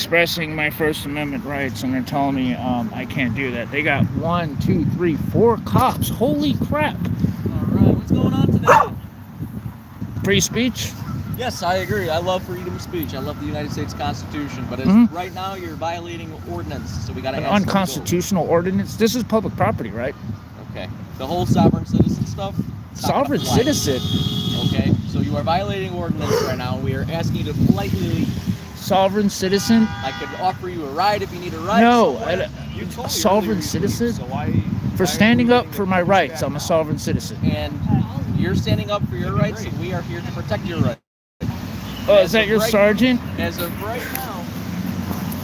expressing my First Amendment rights, and they're telling me I can't do that. They got 1, 2, 3, 4 cops. Holy crap! All right, what's going on today? Free speech? Yes, I agree. I love freedom of speech. I love the United States Constitution, but right now you're violating ordinance, so we got to An ask you to go. unconstitutional ordinance? This is public property, right? Okay. The whole sovereign citizen stuff? it's not Sovereign gonna fly. citizen? Okay, so you are violating ordinance right now. We are asking you to politely leave. Sovereign citizen? I could offer you a ride if you need a ride. No, You told me sovereign earlier citizen? so why For are standing you up leaving for the my police rights, back I'm a now? sovereign citizen. And you're standing up for your rights, and we are here to protect your rights. Oh, is that your sergeant? As of right now,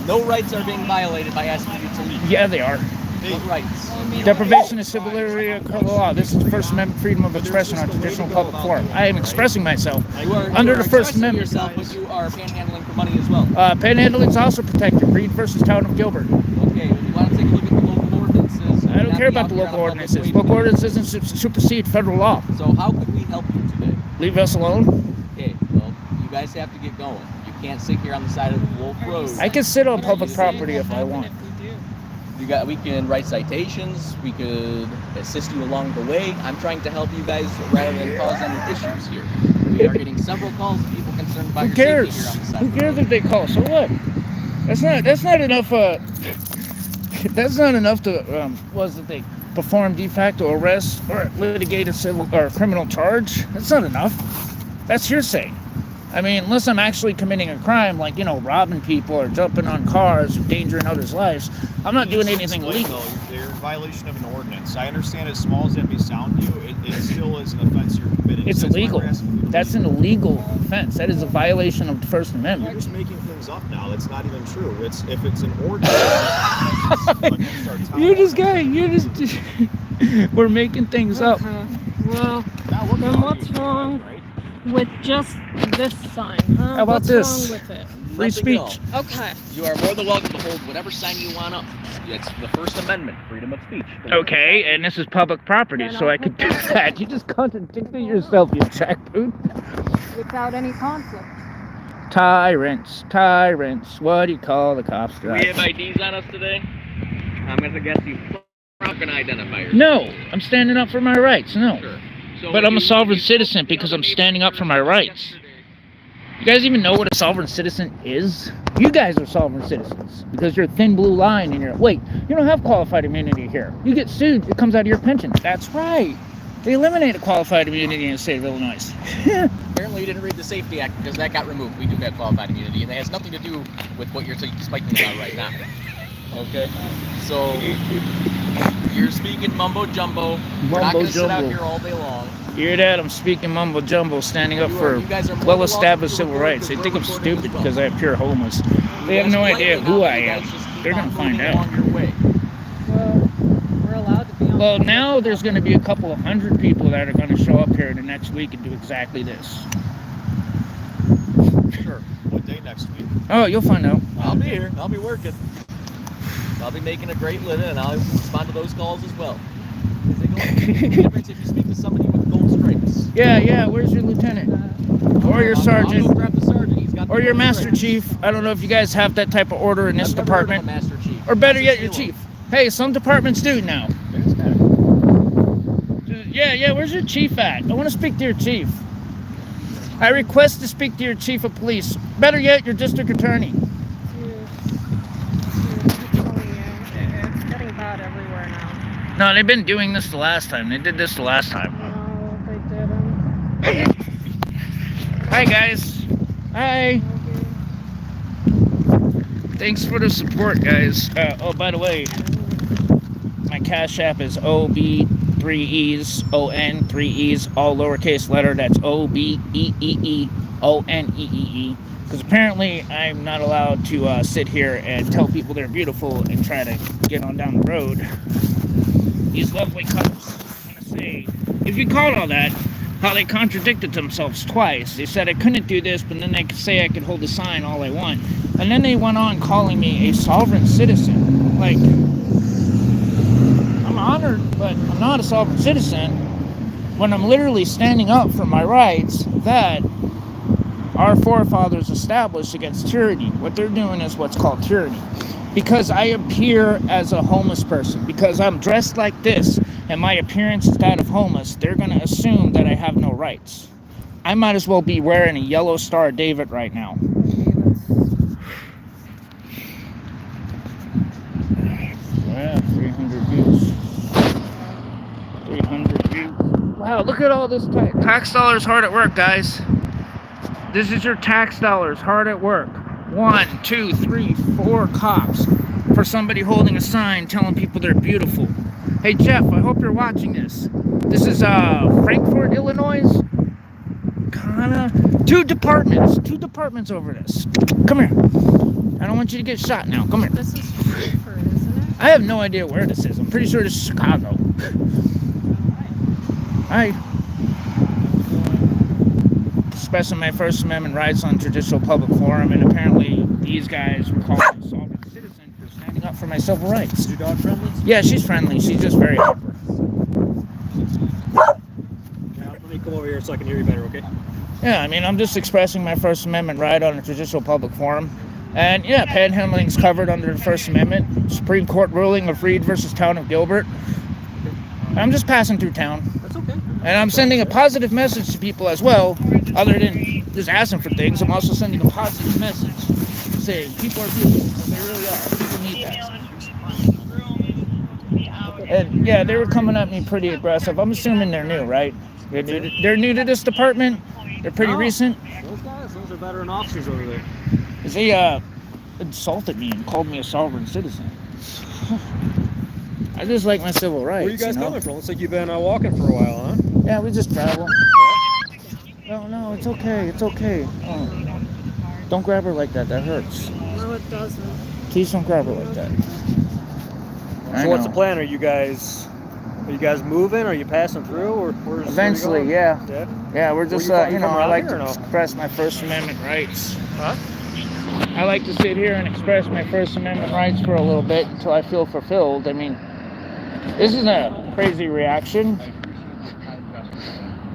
no rights are being violated by asking you to leave. Yeah, they are. What rights? Deprivation of civil liberty of law. This is First Amendment freedom of expression on traditional public forum. I am expressing myself You are, under you are the First expressing Amendment. yourself, but you are panhandling for money as well. Panhandling is also protected. Reed versus Town of Gilbert. Okay, well, you want to take a look at the local ordinances? I don't care about the local ordinances. Local ordinances doesn't supersede federal law. So how could we help you today? Leave us alone. Okay, well, you guys have to get going. You can't sit here on the side of the Wolf Road. I can sit on public property if I want. We can write citations. We could assist you along the way. I'm trying to help you guys rather than cause any issues here. We are getting several calls of people concerned about Who your cares? safety here on the side Who of the cares road. if they call? So what? That's not enough. That's not enough to was it they perform de facto arrest or litigate a civil or criminal charge? That's not enough. That's hearsay. I mean, unless I'm actually committing a crime, like, robbing people or jumping on cars or endangering others' lives, I'm not doing anything illegal. You're in violation of an ordinance. I understand as small as that may sound to you, it still is an offense you're committing. It's That's why illegal. we're asking you to That's leave. an illegal offense. That is a violation of the First You're Amendment. just making things up now. That's not even true. If it's an ordinance, We're making things up. Okay. Well, then what's wrong with just this sign? Huh? How about what's this? wrong with it? Free Nothing at all. speech. Okay. You are more than welcome to hold whatever sign you want up. It's the First Amendment, freedom of speech. Okay, and this is public property, so I could do that. You just contradicted yourself, you jackboot. Without any conflict. Tyrants. What do you call the cops? Do we have IDs on us today? I'm going to guess you can identify yourself. No, I'm standing up for my rights. No. Sure. So But I'm a sovereign citizen because I'm standing up for my rights. You guys even know what a sovereign citizen is? You guys are sovereign citizens because you're a thin blue line and you're... Wait, you don't have qualified immunity here. You get sued, it comes out of your pension. That's right. They eliminated qualified immunity in the state of Illinois. Apparently you didn't read the Safety Act because that got removed. We do have qualified immunity, and it has nothing to do with what you're spiking about right now. Okay? So, you're speaking mumbo jumbo. We're not going to sit out Mumbo-jumbo. here all day long. You hear that? I'm speaking mumbo jumbo, standing up for You guys are more well-established welcome to civil record rights. They because think I'm we're recording stupid as well. because I have pure homeless. They have You no guys idea politely who now, I you am. guys just keep They're on gonna find moving out. along your way. Well, we're allowed to be on. Well, now there's going to be a couple of hundred people that are going to show up here in the next week and do exactly this. Sure. What day next week? Oh, you'll find out. I'll be here. I'll be working. I'll be making a great living, and I'll respond to those calls as well. Is it going to make a difference if you speak to somebody with gold stripes? Yeah, where's your lieutenant? Or your I'll sergeant? go grab the sergeant. He's got the Or your gold master stripes. chief? I don't know if you guys have that type of order in this I've never heard of a department. Master chief. Or better Master yet, your Salem. chief. Hey, some departments do now. Yeah, where's your chief at? I want to speak to your chief. I request to speak to your chief of police. Better yet, your district attorney. It's getting bad everywhere now. No, they've been doing this the last time. They did this the last time. No, they didn't. Hi, guys. Hi. Thanks for the support, guys. Oh, by the way, my Cash App is OB3Es, ON 3Es, all lowercase letter. That's OBEEEONEEE. Because apparently I'm not allowed to sit here and tell people they're beautiful and try to get on down the road. These lovely cops want to say, if you called all that, how they contradicted themselves twice. They said I couldn't do this, but then they could say I could hold a sign all I want. And then they went on calling me a sovereign citizen. Like, I'm honored, but I'm not a sovereign citizen when I'm literally standing up for my rights that our forefathers established against tyranny. What they're doing is what's called tyranny. Because I appear as a homeless person, because I'm dressed like this, and my appearance is that of homeless, they're going to assume that I have no rights. I might as well be wearing a yellow Star of David right now. Yeah, 300 views. 300 views. Wow, look at all this tax dollars hard at work, guys. This is your tax dollars hard at work. 1, 2, 3, 4 cops for somebody holding a sign telling people they're beautiful. Hey Jeff, I hope you're watching this. This is Frankfort, Illinois. Kinda. Two departments over this. Come here. I don't want you to get shot now. Come here. This is Frankfort, isn't it? I have no idea where this is. I'm pretty sure this is Chicago. Hi. Expressing my First Amendment rights on traditional public forum, and apparently these guys were calling me a sovereign citizen for standing up for my civil rights. Is your dog friendly? Yeah, she's friendly. She's just very hyper. Now, let me come over here so I can hear you better, okay? Yeah, I mean, I'm just expressing my First Amendment right on a traditional public forum. And yeah, panhandling's covered under the First Amendment. Supreme Court ruling of Reed versus Town of Gilbert. I'm just passing through town. That's okay. And I'm sending a positive message to people as well, other than just asking for things. I'm also sending a positive message saying people are beautiful, because they really are. People need that. And yeah, they were coming at me pretty aggressive. I'm assuming they're new, right? They're new to this department. They're pretty recent. Those are veteran officers over there. They insulted me and called me a sovereign citizen. I just like my civil rights. Where are you guys coming from? Looks like you've been walking for a while, huh? Yeah, we just travel. No, it's okay. It's okay. Oh. Don't grab her like that. That hurts. No, it doesn't. Please don't grab her like that. So what's the plan? Are you guys moving? Are you passing through? Or Eventually, yeah. Yeah, we're just, Where you I like from to here or no? express my First Amendment rights. Huh? I like to sit here and express my First Amendment rights for a little bit until I feel fulfilled. I mean, this is a crazy reaction.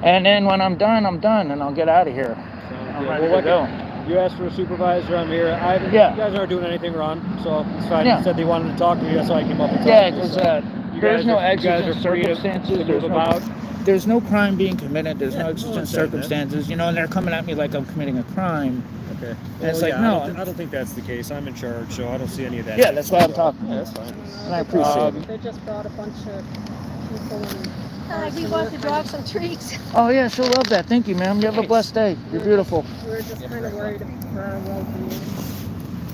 And then when I'm done, and I'll get out of here. I'm ready to go. You asked for a supervisor. I'm here. You guys aren't doing anything wrong, so it's fine. Yeah. You said they wanted to talk to me. That's why I came up and talked Yeah, to you. because So there's no you guys exigent are free to circumstances. move about. There's no crime being committed. There's no Yeah, exigent I understand that. circumstances. You know, and they're coming at me like I'm committing a crime. Okay. And it's Well, like, yeah, no. I don't think that's the case. I'm in charge, so I don't see any of that. Yeah, that's why I'm talking. Yeah, that's fine. And I appreciate it. They just brought a bunch of people in. We want to drop some treats. Oh, yeah, she'll love that. Thank you, ma'am. You have a blessed day. You're beautiful. We're just kind of worried for our well-being.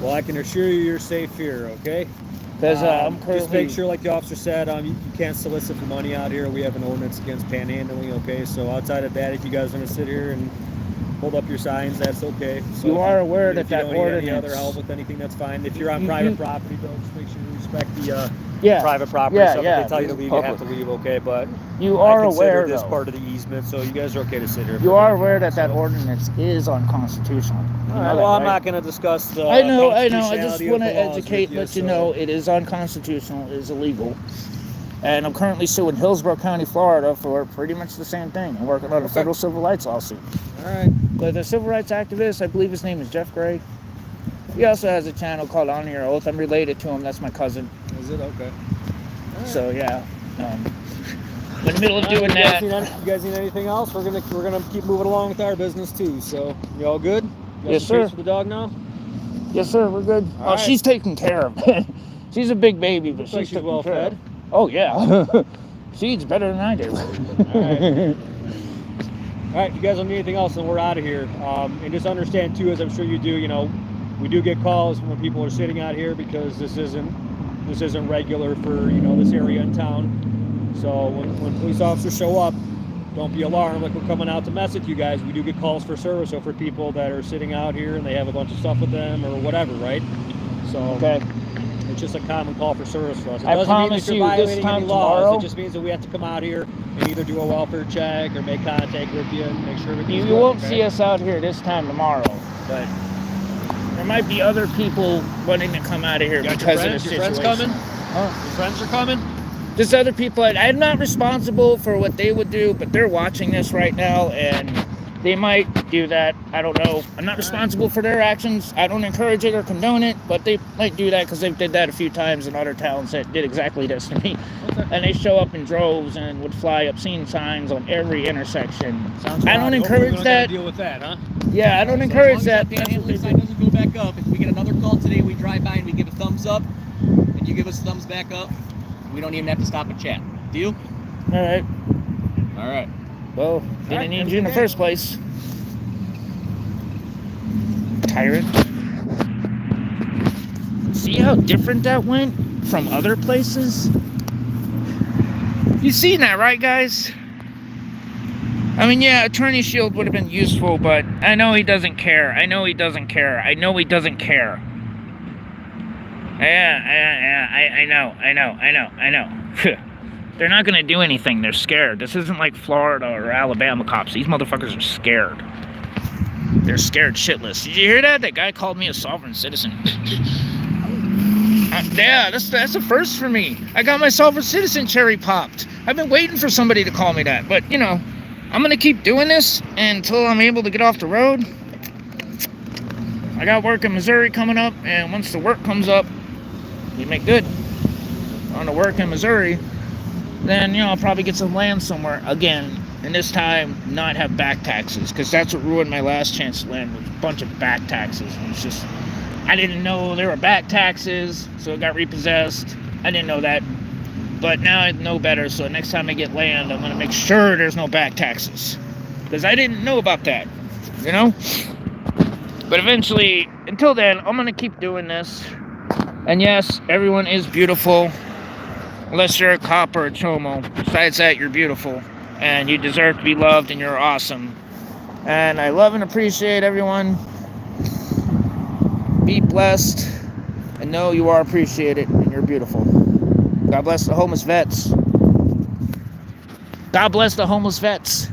Well, I can assure you you're safe here, okay? Because I'm Just currently... make sure, like the officer said, you can't solicit for money out here. We have an ordinance against panhandling, okay? So outside of that, if you guys want to sit here and hold up your signs, that's okay. So You are aware that if you that don't need any ordinance- other help with anything, that's fine. If you're on You- private you- property, though, just make sure you respect the Yeah. private property. Yeah, So yeah, if they tell you to leave, you have to leave, okay? But You are I consider aware, this though. part of the easement, so you guys are okay to sit here. You are aware that that ordinance is unconstitutional. You All know right, that, well, I'm right? not going to discuss the I know. I just constitutionality want of to the laws educate, with let you so- know it is unconstitutional, it is illegal. And I'm currently suing Hillsborough County, Florida for pretty much the same thing. I'm working on a federal civil rights lawsuit. All right. But the civil rights activist, I believe his name is Jeff Gray. He also has a channel called Honor Your Oath. I'm related to him. That's my cousin. Is it? Okay. So, yeah. I'm in the middle of doing You that. guys need anything else? We're gonna keep moving along with our business too. So you all good? You got Yes, some sir. treats for the dog now? Yes, sir. We're good. All Oh, right. she's taken care of. She's a big baby, but Looks like she's taken well care fed. of. Oh, yeah. She eats better than I do. All right. If you guys don't need anything else, then we're out of here. And just understand too, as I'm sure you do, you know, we do get calls when people are sitting out here because this isn't regular for this area in town. So when police officers show up, don't be alarmed like we're coming out to mess with you guys. We do get calls for service, so for people that are sitting out here and they have a bunch of stuff with them or whatever, right? So Okay. it's just a common call for service for us. It I doesn't mean promise that you, you're this violating time any laws. tomorrow- It just means that we have to come out here and either do a welfare check or make contact with you and make sure everything's You good, won't okay? see us out here this time tomorrow, but there might be other people wanting to come out of here You got because your of friends? the Your situation. friends coming? Huh? Your friends are coming? Just other people. I'm not responsible for what they would do, but they're watching this right now, and They might do that. I don't know. I'm not responsible for their actions. I don't encourage it or condone it, but they might do that because they've did that a few times in other towns that did exactly this to me. Okay. And they show up in droves and would fly obscene signs on every intersection. Sounds I don't right. Hopefully we encourage don't gotta that. deal with that, huh? Yeah, I don't So encourage as long that. as that panhandling sign doesn't go back up, if we get another call today, we drive by and we give a thumbs up, and you give us thumbs back up, we don't even have to stop and chat. Deal? All right. All right. Well, didn't right, need you in the okay. first place. Tyrant. See how different that went from other places? You seen that, right, guys? I mean, yeah, Attorney Shield would have been useful, but I know he doesn't care. I know he doesn't care. I know he doesn't care. I know. They're not gonna do anything. They're scared. This isn't like Florida or Alabama cops. These motherfuckers are scared. They're scared shitless. Did you hear that? That guy called me a sovereign citizen. Yeah, that's a first for me. I got my sovereign citizen cherry popped. I've been waiting for somebody to call me that, but you know, I'm gonna keep doing this until I'm able to get off the road. I got work in Missouri coming up, and once the work comes up, we make good on the work in Missouri. Then, you know, I'll probably get some land somewhere again, and this time not have back taxes, because that's what ruined my last chance to land, was a bunch of back taxes. And it's just, I didn't know there were back taxes, so it got repossessed. I didn't know that, but now I know better, so next time I get land, I'm going to make sure there's no back taxes, because I didn't know about that, you know? But eventually, until then, I'm going to keep doing this. And yes, everyone is beautiful. Unless you're a cop or a chomo. Besides that, you're beautiful. And you deserve to be loved, and you're awesome. And I love and appreciate everyone. Be blessed. And know you are appreciated, and you're beautiful. God bless the homeless vets. God bless the homeless vets.